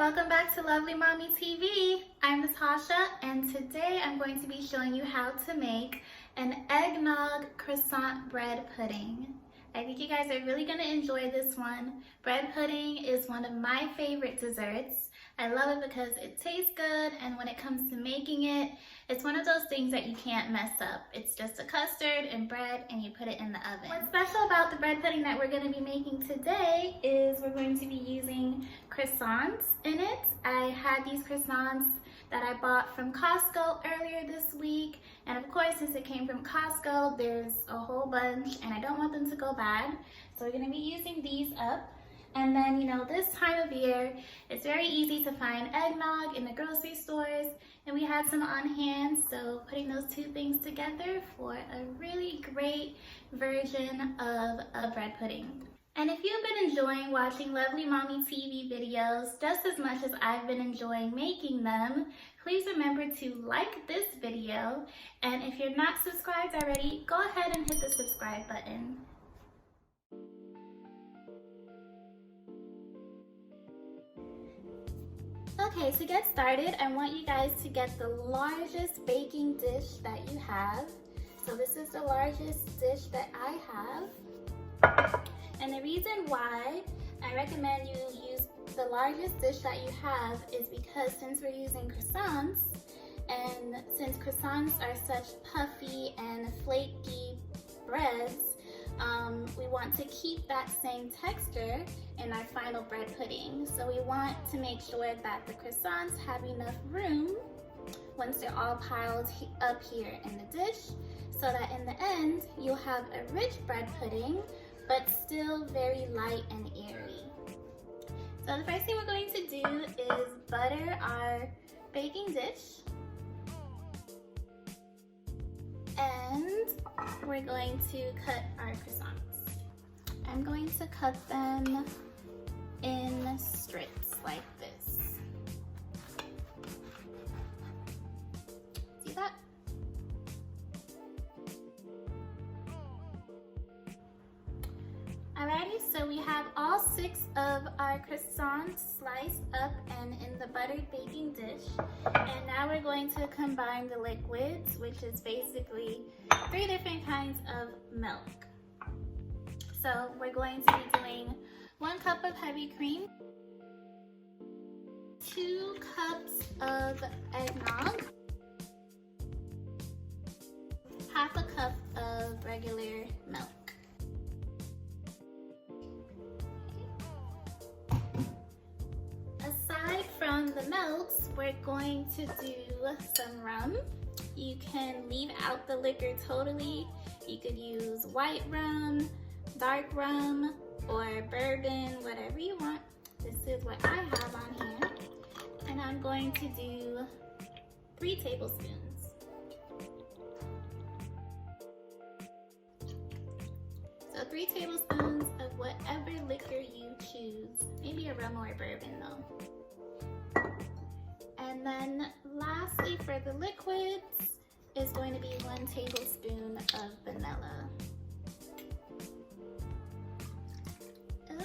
welcome back to Lovely Mommy TV. I'm Natasha and today I'm going to be showing you how to make an eggnog croissant bread pudding. I think you guys are really going to enjoy this one. Bread pudding is one of my favorite desserts. I love it because it tastes good, and when it comes to making it, it's one of those things that you can't mess up. It's just a custard and bread and you put it in the oven. What's special about the bread pudding that we're going to be making today is we're going to be using croissants in it. I had these croissants that I bought from Costco earlier this week, and of course, since it came from Costco, there's a whole bunch and I don't want them to go bad, so we're going to be using these up. And then, you know, this time of year, it's very easy to find eggnog in the grocery stores, and we had some on hand, so putting those two things together for a really great version of a bread pudding. And if you've been enjoying watching Lovely Mommy TV videos just as much as I've been enjoying making them, please remember to like this video, and if you're not subscribed already, go ahead and hit the subscribe button. Okay, to get started, I want you guys to get the largest baking dish that you have. So this is the largest dish that I have. And the reason why I recommend you use the largest dish that you have is because since we're using croissants, and since croissants are such puffy and flaky breads, we want to keep that same texture in our final bread pudding. So we want to make sure that the croissants have enough room once they're all piled up here in the dish, so that in the end you'll have a rich bread pudding but still very light and airy. So the first thing we're going to do is butter our baking dish, and we're going to cut our croissants. I'm going to cut them in strips like this. See that? Alrighty, so we have all 6 of our croissants sliced up and in the buttered baking dish. And now we're going to combine the liquids, which is basically 3 different kinds of milk. So we're going to be doing 1 cup of heavy cream, 2 cups of eggnog, half a cup of regular milk. Aside from the milks, we're going to do some rum. You can leave out the liquor totally. You could use white rum, dark rum, or bourbon, whatever you want. This is what I have on here. And I'm going to do 3 tablespoons. So 3 tablespoons of whatever liquor you choose. Maybe a rum or a bourbon though. And then lastly for the liquids is going to be 1 tablespoon of vanilla.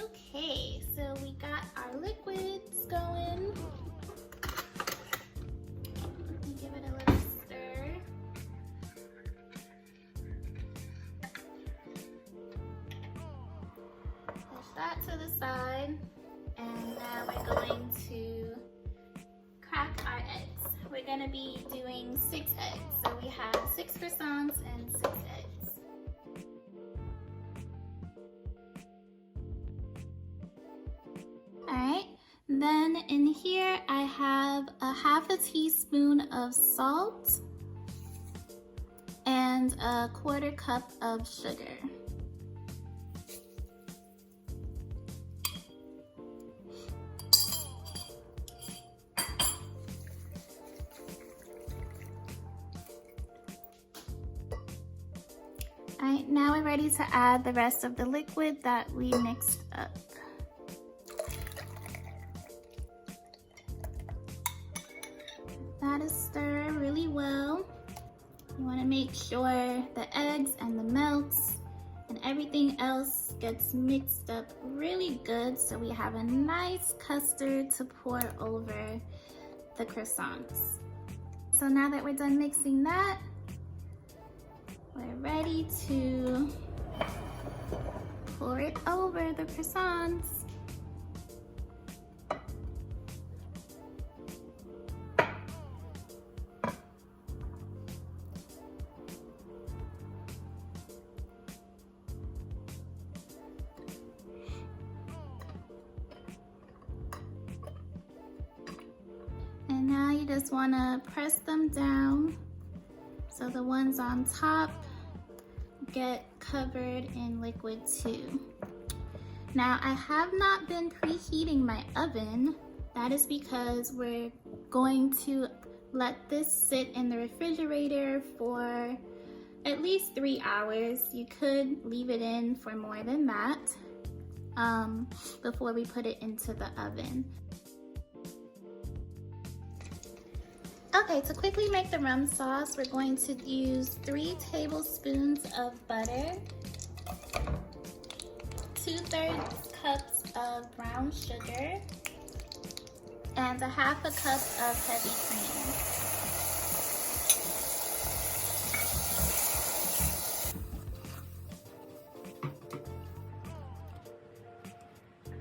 Okay, so we got our liquids going. Let me give it a little stir. Push that to the side. And now we're going to crack our eggs. We're going to be doing 6 eggs. So we have 6 croissants and 6 eggs. Alright, then in here I have a half a teaspoon of salt and a 1/4 cup of sugar. Alright, now we're ready to add the rest of the liquid that we mixed up. That is stir really well. You want to make sure the eggs and the milks and everything else gets mixed up really good so we have a nice custard to pour over the croissants. So now that we're done mixing that, we're ready to pour it over the croissants. And now you just want to press them down so the ones on top get covered in liquid too. Now I have not been preheating my oven. That is because we're going to let this sit in the refrigerator for at least 3 hours. You could leave it in for more than that before we put it into the oven. Okay, to quickly make the rum sauce, we're going to use 3 tablespoons of butter, 2/3 cups of brown sugar, and 1/2 cup of heavy cream.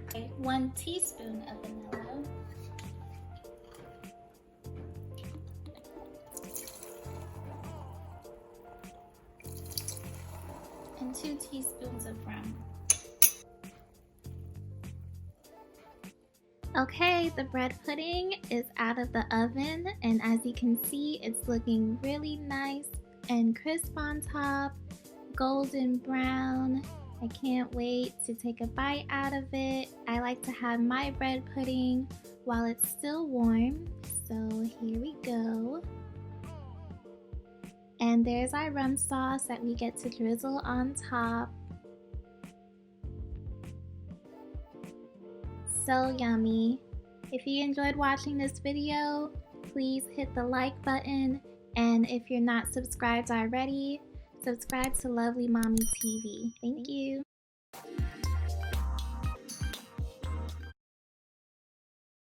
Okay, 1 teaspoon of vanilla. And 2 teaspoons of rum. Okay, the bread pudding is out of the oven, and as you can see, it's looking really nice and crisp on top, golden brown. I can't wait to take a bite out of it. I like to have my bread pudding while it's still warm, so here we go. And there's our rum sauce that we get to drizzle on top. So yummy. If you enjoyed watching this video, please hit the like button. And if you're not subscribed already, subscribe to Lovely Mommy TV. Thank you.